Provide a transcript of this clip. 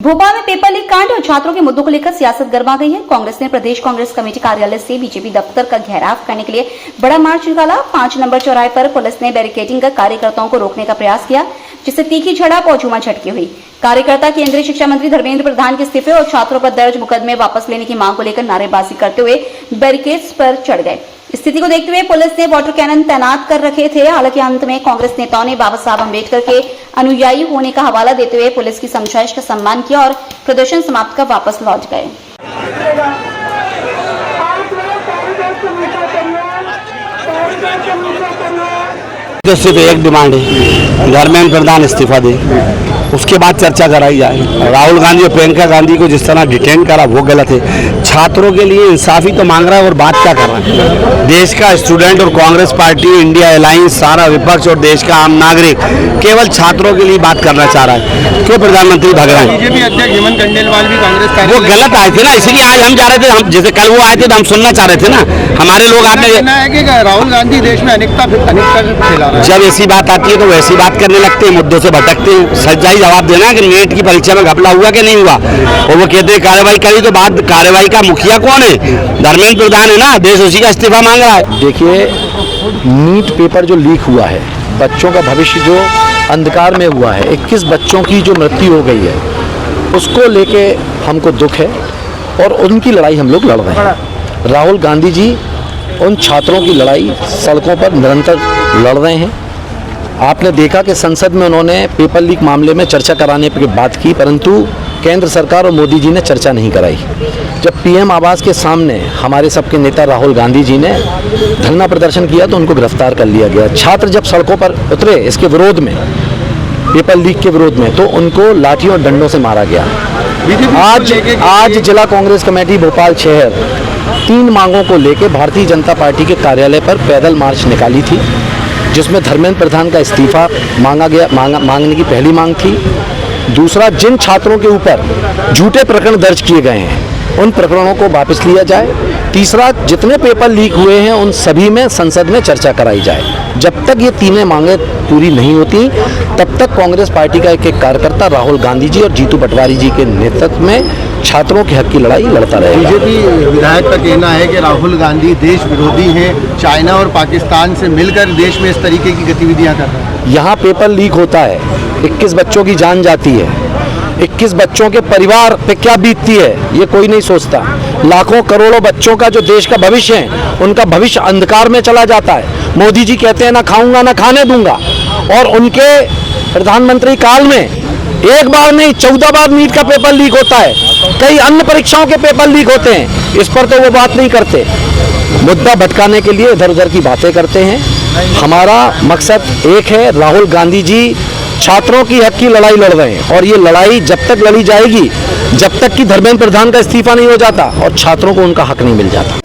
भोपाल में paper leak कांड और छात्रों के मुद्दों को लेकर सियासत गर्मा गई है। कांग्रेस ने प्रदेश कांग्रेस कमेटी कार्यालय से बीजेपी दफ्तर का घेराव करने के लिए बड़ा मार्च निकाला। 5 नंबर चौराहे पर पुलिस ने बैरिकेडिंग कर कार्यकर्ताओं को रोकने का प्रयास किया, जिससे तीखी झड़प और झूमाझटकी हुई। कार्यकर्ता केंद्रीय शिक्षा मंत्री धर्मेंद्र प्रधान के इस्तीफे और छात्रों पर दर्ज मुकदमे वापस लेने की मांग को लेकर नारेबाजी करते हुए बैरिकेड्स पर चढ़ गए। स्थिति को देखते हुए पुलिस ने वाटर कैनन तैनात कर रखे थे। हालांकि अंत में कांग्रेस नेताओं ने बाबा साहब अम्बेडकर के अनुयायी होने का हवाला देते हुए पुलिस की समझाइश का सम्मान किया और प्रदर्शन समाप्त कर वापस लौट गए। तो सिर्फ एक डिमांड है, धर्मेंद्र प्रधान इस्तीफा दे, उसके बाद चर्चा कराई जाए। राहुल गांधी और प्रियंका गांधी को जिस तरह डिटेन करा वो गलत है। छात्रों के लिए इंसाफी तो मांग रहा है और बात क्या कर रहा है। देश का स्टूडेंट और कांग्रेस पार्टी, इंडिया अलायंस, सारा विपक्ष और देश का आम नागरिक केवल छात्रों के लिए बात करना चाह रहा है। क्यों प्रधानमंत्री भग रहे हैं? बीजेपी अध्यक्ष हेमंत खंडेलवाल भी कांग्रेस वो गलत आए थे ना, इसलिए आज हम जा रहे थे। हम जैसे कल वो आए थे तो हम सुनना चाह रहे थे ना। हमारे लोग आपने है कि राहुल गांधी देश में अनेकता फैला रहा है। जब ऐसी बात आती है तो वैसी बात करने लगते हैं, मुद्दों से भटकते हैं। सच्चाई जवाब देना है कि नीट की परीक्षा में घपला हुआ कि नहीं हुआ, और वो कहते हैं कार्रवाई करी, तो बात कार्रवाई का मुखिया कौन है? धर्मेंद्र प्रधान है ना, देश उसी का इस्तीफा मांग रहा है। देखिए, नीट पेपर जो लीक हुआ है, बच्चों का भविष्य जो अंधकार में हुआ है, 21 बच्चों की जो मृत्यु हो गई है, उसको लेके हमको दुख है और उनकी लड़ाई हम लोग लड़ रहे हैं। राहुल गांधी जी उन छात्रों की लड़ाई सड़कों पर निरंतर लड़ रहे हैं। आपने देखा कि संसद में उन्होंने पेपर लीक मामले में चर्चा कराने की बात की, परंतु केंद्र सरकार और मोदी जी ने चर्चा नहीं कराई। जब पीएम आवास के सामने हमारे सबके नेता राहुल गांधी जी ने धरना प्रदर्शन किया तो उनको गिरफ्तार कर लिया गया। छात्र जब सड़कों पर उतरे इसके विरोध में, पेपर लीक के विरोध में, तो उनको लाठियों और डंडों से मारा गया। आज जिला कांग्रेस कमेटी भोपाल शहर 3 मांगों को लेकर भारतीय जनता पार्टी के कार्यालय पर पैदल मार्च निकाली थी, जिसमें धर्मेंद्र प्रधान का इस्तीफा मांगने की पहली मांग थी। दूसरा, जिन छात्रों के ऊपर झूठे प्रकरण दर्ज किए गए हैं उन प्रकरणों को वापस लिया जाए। तीसरा, जितने पेपर लीक हुए हैं उन सभी में संसद में चर्चा कराई जाए। जब तक ये तीनों मांगें पूरी नहीं होती तब तक कांग्रेस पार्टी का एक कार्यकर्ता राहुल गांधी जी और जीतू पटवारी जी के नेतृत्व में छात्रों के हक की लड़ाई लड़ता रहेगा। बीजेपी विधायक का कहना है कि राहुल गांधी देश विरोधी हैं, चाइना और पाकिस्तान से मिलकर देश में इस तरीके की गतिविधियां कर रहे हैं। यहाँ पेपर लीक होता है, 21 बच्चों की जान जाती है, 21 बच्चों के परिवार पे क्या बीतती है ये कोई नहीं सोचता। लाखों करोड़ों बच्चों का जो देश का भविष्य है, उनका भविष्य अंधकार में चला जाता है। मोदी जी कहते हैं ना खाऊंगा ना खाने दूंगा, और उनके प्रधानमंत्री काल में एक बार नहीं 14 बार नीट का पेपर लीक होता है। कई अन्य परीक्षाओं के पेपर लीक होते हैं, इस पर तो वो बात नहीं करते। मुद्दा भटकाने के लिए इधर उधर की बातें करते हैं। हमारा मकसद एक है, राहुल गांधी जी छात्रों की हक की लड़ाई लड़ रहे हैं, और ये लड़ाई जब तक लड़ी जाएगी जब तक कि धर्मेंद्र प्रधान का इस्तीफा नहीं हो जाता और छात्रों को उनका हक नहीं मिल जाता।